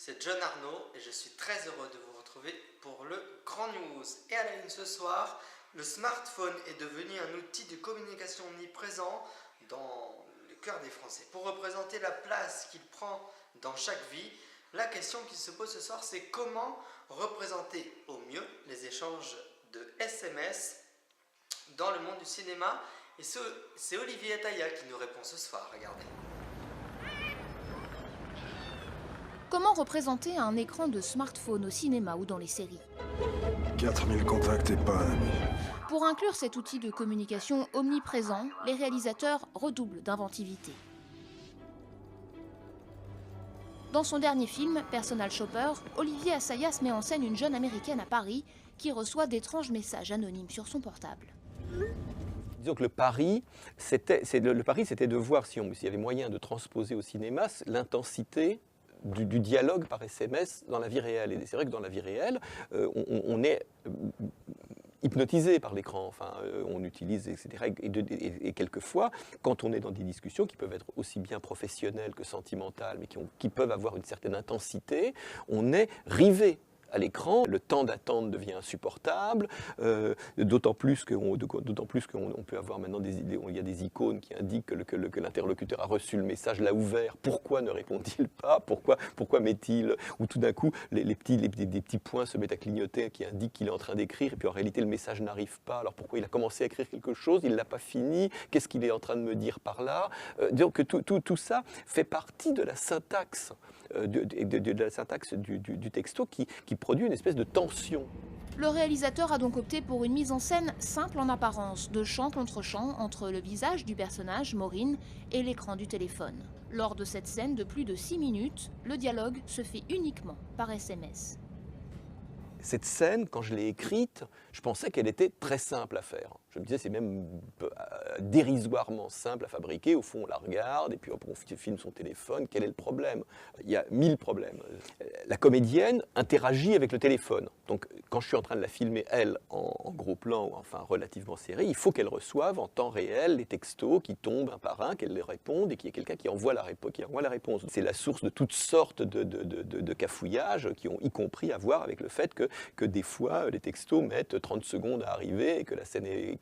c'est John Arnaud et je suis très heureux de vous retrouver pour le Grand News. Et à la une ce soir, le smartphone est devenu un outil de communication omniprésent dans le cœur des Français. Pour représenter la place qu'il prend dans chaque vie, la question qui se pose ce soir, c'est comment représenter au mieux les échanges de SMS dans le monde du cinéma. Et c'est Olivier Ataya qui nous répond ce soir, regardez. Comment représenter un écran de smartphone au cinéma ou dans les séries? 4000 contacts et pas un ami. Pour inclure cet outil de communication omniprésent, les réalisateurs redoublent d'inventivité. Dans son dernier film, Personal Shopper, Olivier Assayas met en scène une jeune américaine à Paris qui reçoit d'étranges messages anonymes sur son portable. Disons que le pari, c'était de voir s'il y avait moyen de transposer au cinéma l'intensité du dialogue par SMS dans la vie réelle. Et c'est vrai que dans la vie réelle, on est hypnotisé par l'écran, on utilise, etc. Et quelquefois, quand on est dans des discussions qui peuvent être aussi bien professionnelles que sentimentales, mais qui peuvent avoir une certaine intensité, on est rivé à l'écran, le temps d'attente devient insupportable, d'autant plus qu'on peut avoir maintenant il y a des icônes qui indiquent que l'interlocuteur a reçu le message, l'a ouvert, pourquoi ne répond-il pas, pourquoi met-il, ou tout d'un coup des petits points se mettent à clignoter qui indiquent qu'il est en train d'écrire, et puis en réalité le message n'arrive pas, alors pourquoi il a commencé à écrire quelque chose, il ne l'a pas fini, qu'est-ce qu'il est en train de me dire par là, donc tout ça fait partie de la syntaxe, du texto qui produit une espèce de tension. Le réalisateur a donc opté pour une mise en scène simple en apparence, de champ contre champ entre le visage du personnage, Maureen, et l'écran du téléphone. Lors de cette scène de plus de 6 minutes, le dialogue se fait uniquement par SMS. Cette scène, quand je l'ai écrite, je pensais qu'elle était très simple à faire. Je me disais, c'est même dérisoirement simple à fabriquer. Au fond, on la regarde et puis on filme son téléphone. Quel est le problème? Il y a 1000 problèmes. La comédienne interagit avec le téléphone. Donc, quand je suis en train de la filmer, elle, en gros plan, ou enfin relativement serré, il faut qu'elle reçoive en temps réel les textos qui tombent un par un, qu'elle les réponde et qu'il y ait quelqu'un qui envoie la réponse. C'est la source de toutes sortes de cafouillages qui ont y compris à voir avec le fait que des fois, les textos mettent 30 secondes à arriver et que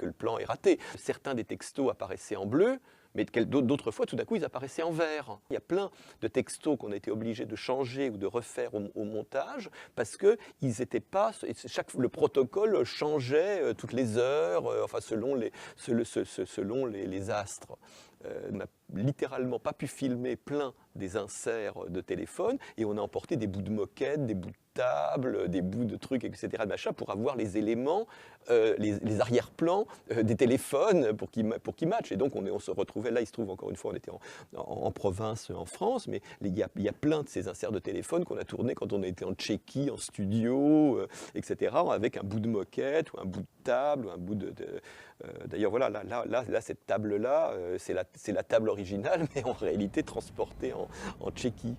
le plan est raté. Certains des textos apparaissaient en bleu, mais d'autres fois, tout d'un coup, ils apparaissaient en vert. Il y a plein de textos qu'on a été obligés de changer ou de refaire au montage parce que le protocole changeait toutes les heures, selon les astres. On n'a littéralement pas pu filmer plein des inserts de téléphone et on a emporté des bouts de moquette, des bouts de table, des bouts de trucs, etc. pour avoir les éléments, les arrière-plans des téléphones pour qu'ils matchent. Et donc on se retrouvait, là il se trouve encore une fois, on était en province en France, mais il y a plein de ces inserts de téléphone qu'on a tournés quand on était en Tchéquie, en studio, etc. avec un bout de moquette ou un bout de table ou un bout d'ailleurs voilà, là cette table-là, c'est la table originale, mais en réalité transportée en Tchéquie.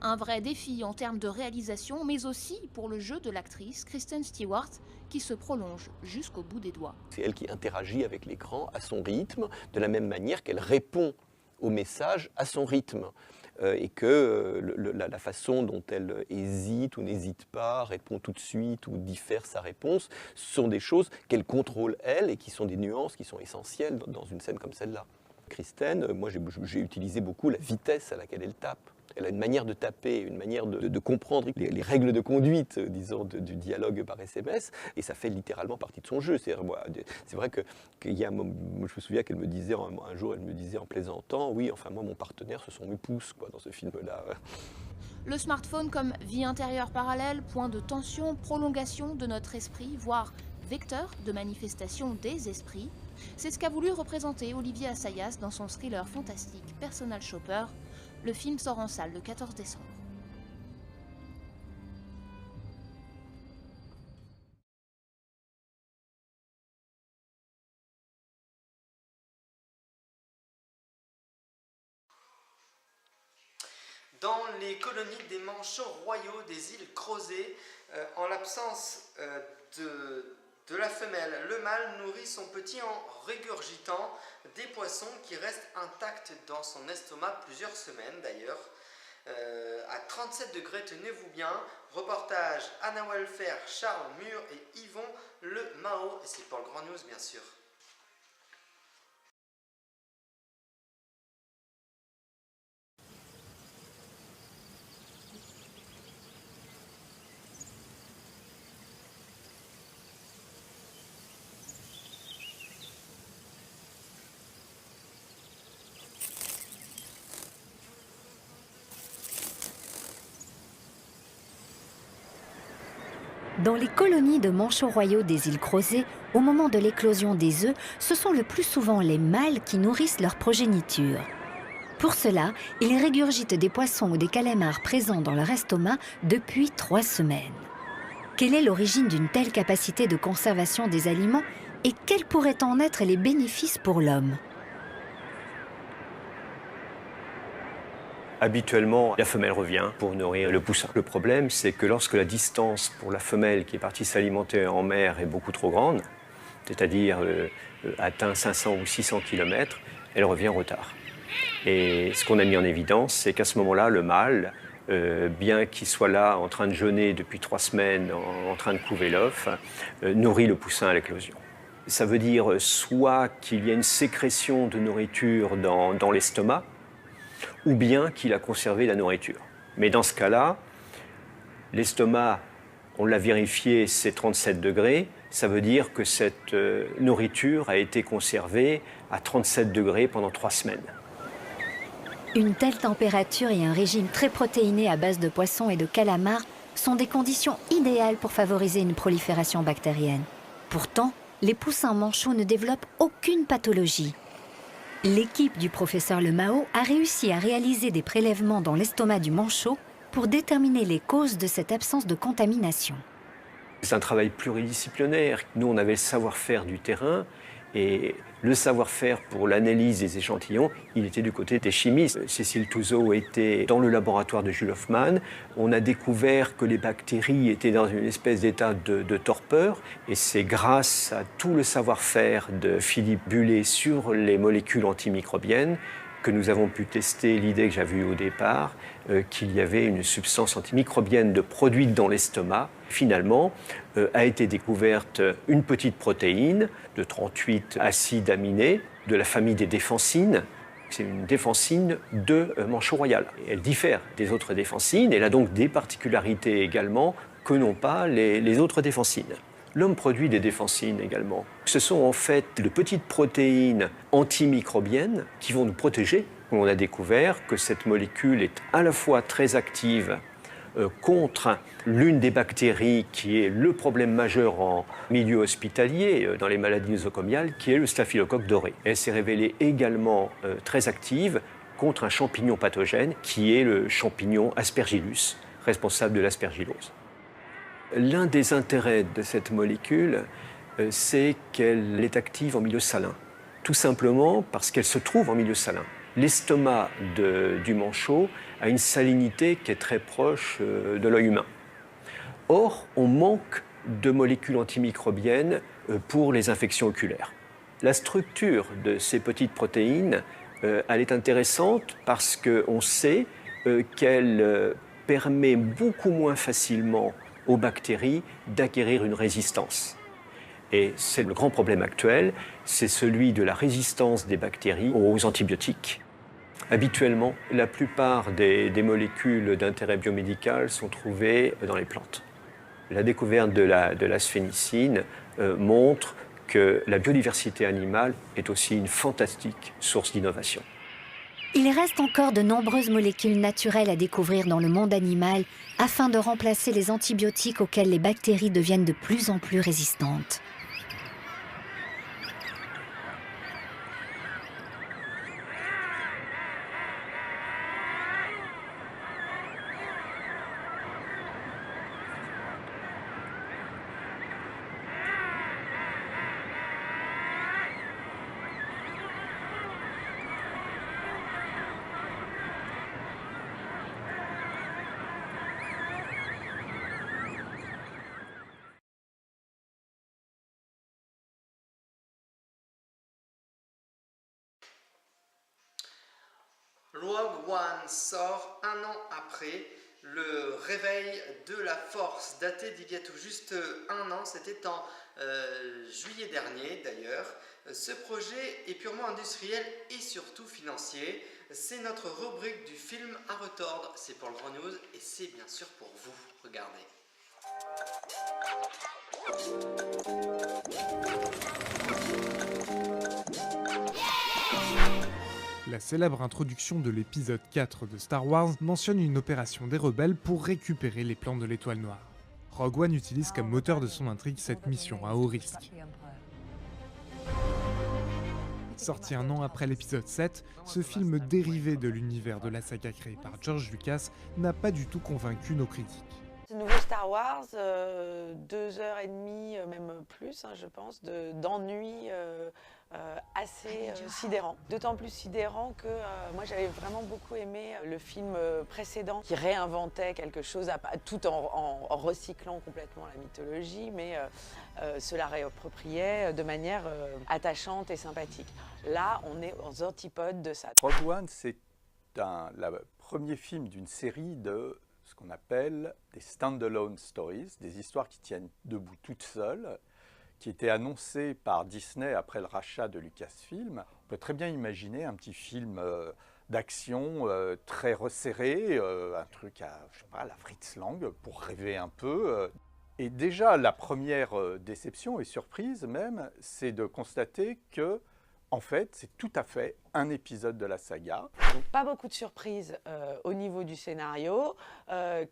Un vrai défi en termes de réalisation, mais aussi pour le jeu de l'actrice Kristen Stewart, qui se prolonge jusqu'au bout des doigts. C'est elle qui interagit avec l'écran à son rythme, de la même manière qu'elle répond au message à son rythme. Et que la façon dont elle hésite ou n'hésite pas, répond tout de suite ou diffère sa réponse, sont des choses qu'elle contrôle elle et qui sont des nuances qui sont essentielles dans une scène comme celle-là. Kristen, moi j'ai utilisé beaucoup la vitesse à laquelle elle tape. Elle a une manière de taper, une manière de comprendre les règles de conduite, disons, du dialogue par SMS, et ça fait littéralement partie de son jeu. C'est vrai qu'il y a je me souviens qu'elle me disait, un jour, elle me disait en plaisantant, oui, enfin moi, mon partenaire, ce sont mes pouces, dans ce film-là. Le smartphone comme vie intérieure parallèle, point de tension, prolongation de notre esprit, voire vecteur de manifestation des esprits, c'est ce qu'a voulu représenter Olivier Assayas dans son thriller fantastique Personal Shopper. Le film sort en salle le 14 décembre. Dans les colonies des manchots royaux des îles Crozet, en l'absence de la femelle, le mâle nourrit son petit en régurgitant des poissons qui restent intacts dans son estomac plusieurs semaines d'ailleurs. à 37 degrés, tenez-vous bien. Reportage Anna Welfare, Charles Mur et Yvon Le Mao. Et c'est pour le Grand News, bien sûr. Dans les colonies de manchots royaux des îles Crozet, au moment de l'éclosion des œufs, ce sont le plus souvent les mâles qui nourrissent leur progéniture. Pour cela, ils régurgitent des poissons ou des calamars présents dans leur estomac depuis 3 semaines. Quelle est l'origine d'une telle capacité de conservation des aliments et quels pourraient en être les bénéfices pour l'homme ? Habituellement, la femelle revient pour nourrir le poussin. Le problème, c'est que lorsque la distance pour la femelle qui est partie s'alimenter en mer est beaucoup trop grande, c'est-à-dire atteint 500 ou 600 km, elle revient en retard. Et ce qu'on a mis en évidence, c'est qu'à ce moment-là, le mâle, bien qu'il soit là en train de jeûner depuis 3 semaines, en train de couver l'œuf, nourrit le poussin à l'éclosion. Ça veut dire soit qu'il y a une sécrétion de nourriture dans l'estomac, ou bien qu'il a conservé la nourriture. Mais dans ce cas-là, l'estomac, on l'a vérifié, c'est 37 degrés. Ça veut dire que cette nourriture a été conservée à 37 degrés pendant 3 semaines. Une telle température et un régime très protéiné à base de poissons et de calamars sont des conditions idéales pour favoriser une prolifération bactérienne. Pourtant, les poussins manchots ne développent aucune pathologie. L'équipe du professeur Le Mao a réussi à réaliser des prélèvements dans l'estomac du manchot pour déterminer les causes de cette absence de contamination. C'est un travail pluridisciplinaire. Nous, on avait le savoir-faire du terrain et le savoir-faire pour l'analyse des échantillons, il était du côté des chimistes. Cécile Touzeau était dans le laboratoire de Jules Hoffmann. On a découvert que les bactéries étaient dans une espèce d'état de torpeur et c'est grâce à tout le savoir-faire de Philippe Bullet sur les molécules antimicrobiennes que nous avons pu tester l'idée que j'avais eue au départ, qu'il y avait une substance antimicrobienne produite dans l'estomac. Finalement, a été découverte une petite protéine de 38 acides aminés de la famille des défensines. C'est une défensine de manchot royal. Elle diffère des autres défensines, elle a donc des particularités également que n'ont pas les autres défensines. L'homme produit des défensines également. Ce sont en fait de petites protéines antimicrobiennes qui vont nous protéger. On a découvert que cette molécule est à la fois très active contre l'une des bactéries qui est le problème majeur en milieu hospitalier, dans les maladies nosocomiales, qui est le staphylocoque doré. Elle s'est révélée également très active contre un champignon pathogène qui est le champignon Aspergillus, responsable de l'aspergillose. L'un des intérêts de cette molécule, c'est qu'elle est active en milieu salin. Tout simplement parce qu'elle se trouve en milieu salin. L'estomac du manchot a une salinité qui est très proche de l'œil humain. Or, on manque de molécules antimicrobiennes pour les infections oculaires. La structure de ces petites protéines, elle est intéressante parce qu'on sait qu'elle permet beaucoup moins facilement aux bactéries d'acquérir une résistance. Et c'est le grand problème actuel, c'est celui de la résistance des bactéries aux antibiotiques. Habituellement, la plupart des molécules d'intérêt biomédical sont trouvées dans les plantes. La découverte de la sphénicine montre que la biodiversité animale est aussi une fantastique source d'innovation. Il reste encore de nombreuses molécules naturelles à découvrir dans le monde animal afin de remplacer les antibiotiques auxquels les bactéries deviennent de plus en plus résistantes. Rogue One sort un an après le réveil de la Force, daté d'il y a tout juste un an, c'était en juillet dernier d'ailleurs. Ce projet est purement industriel et surtout financier. C'est notre rubrique du film à retordre, c'est pour le Grand News et c'est bien sûr pour vous. Regardez. La célèbre introduction de l'épisode 4 de Star Wars mentionne une opération des rebelles pour récupérer les plans de l'Étoile Noire. Rogue One utilise comme moteur de son intrigue cette mission à haut risque. Sorti un an après l'épisode 7, ce film dérivé de l'univers de la saga créée par George Lucas n'a pas du tout convaincu nos critiques. Ce nouveau Star Wars, 2h30, même plus, je pense, d'ennui assez sidérant. D'autant plus sidérant que moi j'avais vraiment beaucoup aimé le film précédent qui réinventait quelque chose tout en recyclant complètement la mythologie, mais se la réappropriait de manière attachante et sympathique. Là, on est aux antipodes de ça. Rogue One, c'est le premier film d'une série de ce qu'on appelle des stand-alone stories, des histoires qui tiennent debout toutes seules, qui étaient annoncées par Disney après le rachat de Lucasfilm. On peut très bien imaginer un petit film d'action très resserré, un truc à, je sais pas, à la Fritz Lang, pour rêver un peu. Et déjà, la première déception et surprise même, c'est de constater que en fait, c'est tout à fait un épisode de la saga. Donc, pas beaucoup de surprises au niveau du scénario,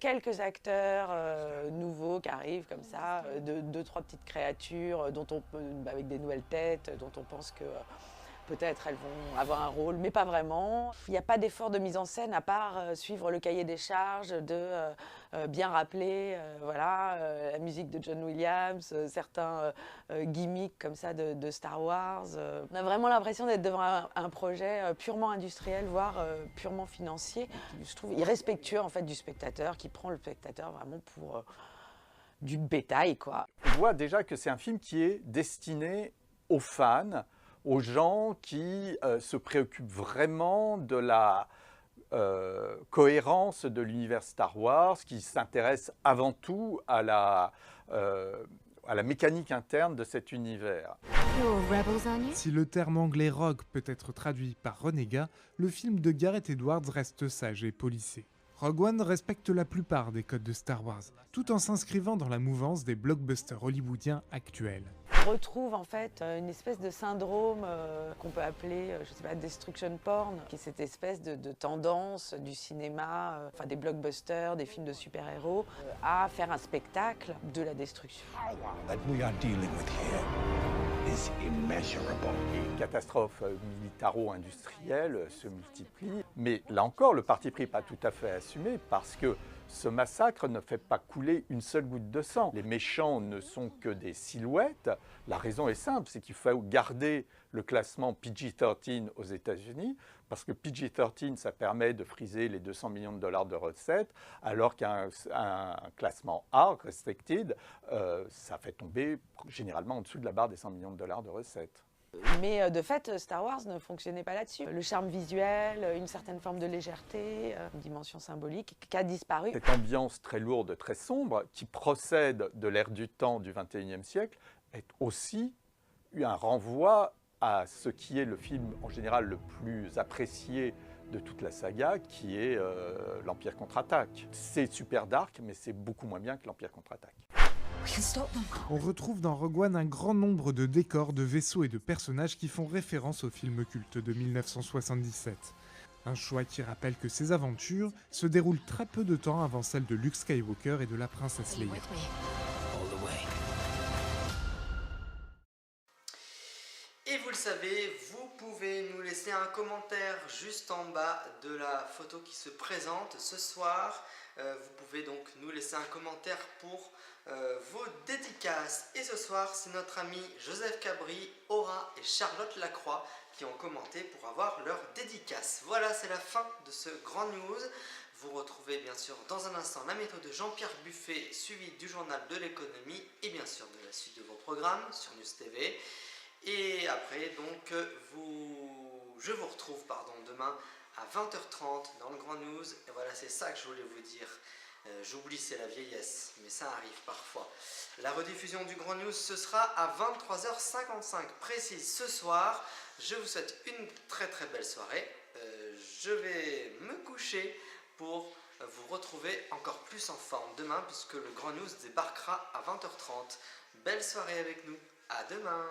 quelques acteurs nouveaux qui arrivent comme ça, deux, trois petites créatures avec des nouvelles têtes dont on pense que peut-être elles vont avoir un rôle, mais pas vraiment. Il n'y a pas d'effort de mise en scène à part suivre le cahier des charges, de bien rappeler la musique de John Williams, certains gimmicks comme ça de Star Wars. On a vraiment l'impression d'être devant un projet purement industriel, voire purement financier. Je trouve irrespectueux en fait du spectateur, qui prend le spectateur vraiment pour du bétail, quoi. On voit déjà que c'est un film qui est destiné aux fans, aux gens qui se préoccupent vraiment de la cohérence de l'univers Star Wars, qui s'intéressent avant tout à la mécanique interne de cet univers. Si le terme anglais rogue peut être traduit par renégat, le film de Gareth Edwards reste sage et policé. Rogue One respecte la plupart des codes de Star Wars, tout en s'inscrivant dans la mouvance des blockbusters hollywoodiens actuels. On retrouve en fait une espèce de syndrome qu'on peut appeler, je sais pas, destruction porn, qui est cette espèce de tendance du cinéma, des blockbusters, des films de super-héros, à faire un spectacle de la destruction. Les catastrophes militaro-industrielles se multiplient, mais là encore, le parti pris n'est pas tout à fait assumé parce que ce massacre ne fait pas couler une seule goutte de sang. Les méchants ne sont que des silhouettes. La raison est simple, c'est qu'il faut garder le classement PG-13 aux États-Unis, parce que PG-13, ça permet de friser les 200 millions de dollars de recettes, alors qu'un classement R, Restricted, ça fait tomber généralement en dessous de la barre des 100 millions de dollars de recettes. Mais de fait, Star Wars ne fonctionnait pas là-dessus. Le charme visuel, une certaine forme de légèreté, une dimension symbolique qui a disparu. Cette ambiance très lourde, très sombre, qui procède de l'ère du temps du XXIe siècle, est aussi un renvoi à ce qui est le film en général le plus apprécié de toute la saga, qui est l'Empire contre-attaque. C'est super dark, mais c'est beaucoup moins bien que l'Empire contre-attaque. On retrouve dans Rogue One un grand nombre de décors, de vaisseaux et de personnages qui font référence au film culte de 1977. Un choix qui rappelle que ces aventures se déroulent très peu de temps avant celles de Luke Skywalker et de la princesse Leia. Et vous le savez, vous pouvez nous laisser un commentaire juste en bas de la photo qui se présente ce soir. Vous pouvez donc nous laisser un commentaire pour vos dédicaces. Et ce soir, c'est notre ami Joseph Cabri, Aura et Charlotte Lacroix qui ont commenté pour avoir leur dédicace. Voilà, c'est la fin de ce grand news. Vous retrouvez bien sûr dans un instant la méthode de Jean-Pierre Buffet, suivi du journal de l'économie et bien sûr de la suite de vos programmes sur News TV. Et après, donc, je vous retrouve demain à 20h30 dans le Grand News. Et voilà, c'est ça que je voulais vous dire. J'oublie, c'est la vieillesse, mais ça arrive parfois. La rediffusion du Grand News, ce sera à 23h55 précise ce soir. Je vous souhaite une très très belle soirée. Je vais me coucher pour vous retrouver encore plus en forme demain, puisque le Grand News débarquera à 20h30. Belle soirée avec nous, à demain!